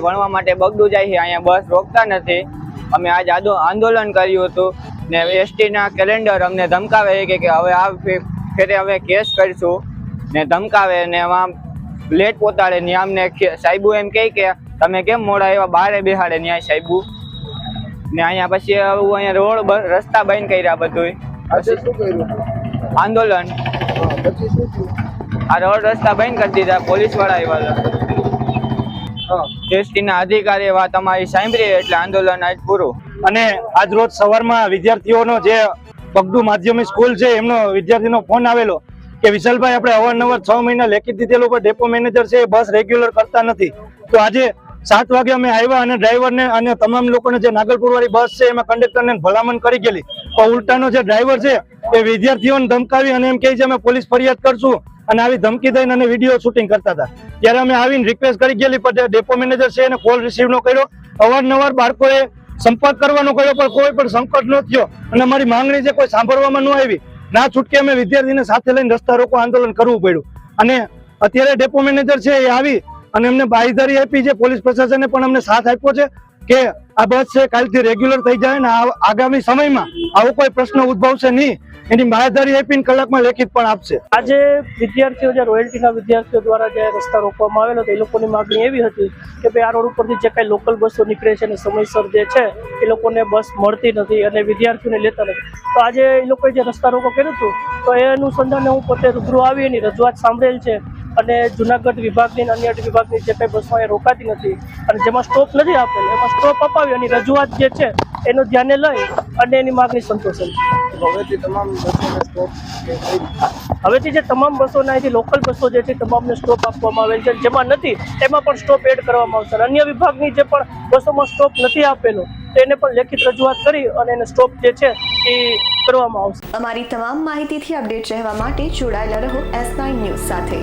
ભણવા માટે બગડું જાય છે, અહીંયા બસ રોકતા નથી। અમે આજ આંદોલન કર્યું હતું ને એસટીના કેલેન્ડર અમને ધમકાવે કે હવે આ ફેરે અમે કેસ કરીશું ને ધમકાવે ને એમાં લેટ પોતાડે ને અમને સાહેબુ એમ કહે કે તમે કેમ મોડા એવા બહાર બેહાડે ન્યાય સાહેબુ ને અહીંયા પછી અહીંયા રોડ રસ્તા બંધ કર્યા બધું આંદોલન આ રોડ રસ્તા બંધ કરી દીધા પોલીસ વાળા આવ્યા એસટીના અધિકારી વાત અમારી સાંભળી એટલે આંદોલન આજ પૂરું। અને આજ રોજ સવારમાં વિદ્યાર્થીઓનો જે બગડુ માધ્યમિક સ્કૂલ છે એમનો વિદ્યાર્થીનો ફોન આવેલો કે વિશાલભાઈ આપણે અવારનવાર 6 મહિના લેખિત દીધેલું પણ ડેપો મેનેજર છે એ બસ રેગ્યુલર કરતા નથી। તો આજે 7 વાગે અમે આવ્યા અને ડ્રાઈવરને અને તમામ લોકોને જે નાગલપુર વાળી બસ છે એમાં કંડક્ટરને ભલામણ કરી ગયેલી, પણ ઉલટાનો જે ડ્રાઈવર છે એ વિદ્યાર્થીઓને ધમકાવી અને એમ કહે છે અમે પોલીસ ફરિયાદ કરશું અને આવી ધમકી દઈને અને વિડીયો શૂટિંગ કરતા હતા। ત્યારે અમે આવીને રિક્વેસ્ટ કરી ગયેલી પણ ડેપો મેનેજર છે એને કોલ રિસીવ ન કર્યો, અવારનવાર બાળકોએ સંપર્ક કરવાનો કર્યો પણ કોઈ પણ સંકટ ન થયો અને અમારી માંગણી છે કોઈ સાંભળવામાં ન આવી। ના છૂટકે અમે વિદ્યાર્થીને સાથે લઈને રસ્તા રોકો આંદોલન કરવું પડ્યું અને અત્યારે ડેપો મેનેજર છે એ આવી અને અમને બાંયધરી આપી છે, પોલીસ પ્રશાસને પણ અમને સાથ આપ્યો છે કે આ બસ છે કાલથી રેગ્યુલર થઈ જાય ને આગામી સમયમાં આવો કોઈ પ્રશ્ન ઉદ્ભવશે નહીં એની બાંયધરી આપીને કલાકમાં લેખિત પણ આપશે। આજે વિદ્યાર્થીઓ જે રોયલ્ટીના વિદ્યાર્થીઓ દ્વારા જે રસ્તા રોકવામાં આવેલો હતો એ લોકોની માગણી એવી હતી કે ભાઈ આ રોડ ઉપરથી જે કાંઈ લોકલ બસો નીકળે છે અને સમયસર જે છે એ લોકોને બસ મળતી નથી અને વિદ્યાર્થીઓને લેતા નથી। તો આજે એ લોકોએ જે રસ્તા રોકો કર્યું હતું તો એ અનુસંધાને હું પોતે રૂબરૂ આવી એની રજૂઆત સાંભળેલ છે અને જુનાગઢ વિભાગની અન્ય વિભાગની જે કંઈ બસો એ રોકાતી નથી અને જેમાં સ્ટોપ નથી આપેલ એમાં સ્ટોપ અપાવી અને રજૂઆત જે છે એનું ધ્યાને લઈ અને એની માગણી સંતોષેલ। હવેથી જે તમામ બસોના અહીંથી લોકલ બસો જે છે તમામને સ્ટોપ આપવામાં આવેલ છે, જેમાં નથી એમાં પણ સ્ટોપ એડ કરવામાં આવશે। અન્ય વિભાગની જે પણ બસોમાં સ્ટોપ નથી આપેલો તો એને પણ લેખિત રજૂઆત કરી અને એને સ્ટોપ જે છે એ કરવામાં આવશે। અમારી તમામ માહિતીથી અપડેટ રહેવા માટે જોડાયેલા રહો S9 ન્યૂઝ સાથે।